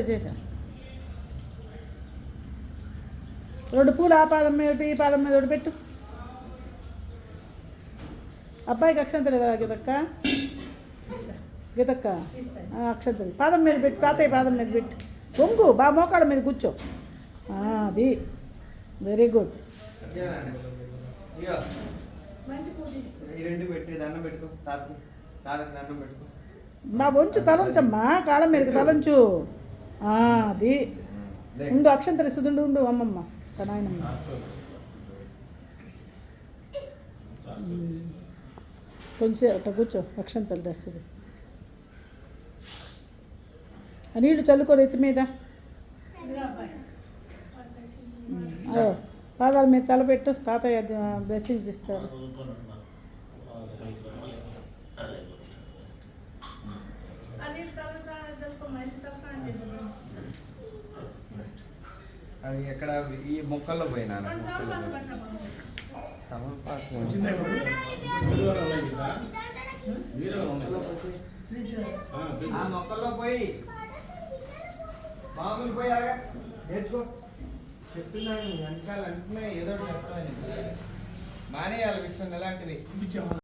చేసా రెండు పూలు ఆ పాదం మీద ఈ పాదం మీద ఒకటి పెట్టు. అబ్బాయికి అక్షంతలు కదా గీతక్క అక్షంతలు పాదం మీద పెట్టు, తాతయ్య పాదం మీద పెట్టు. వంగు బాగా మోకాళ్ళ మీద కూర్చో. అది వెరీ గుడ్. బాబు వంచు, తలంచమ్మా, కాళ్ళ మీదకి తలంచు. అది ఉండు, అక్షంతలు ఇస్తుంది. ఉండు అమ్మమ్మ నాయనమ్మ. కొంచెం అట్లా కూర్చో, అక్షంతలు తెస్తుంది. నీళ్ళు చల్లుకోరు ఎత్తి మీద. పాదాల మీద తలపెట్టు, తాతయ్య బ్లెస్సింగ్స్ ఇస్తారు. అది ఎక్కడ ఈ మొక్కల్లో పోయినా మొక్కల్లో పోయి మామూలు పోయి నేర్చుకో. చెప్తున్నా వెనకాల అంటున్నా ఏదో చెప్తాను. మానేయాలి విశ్వం ఎలాంటివి.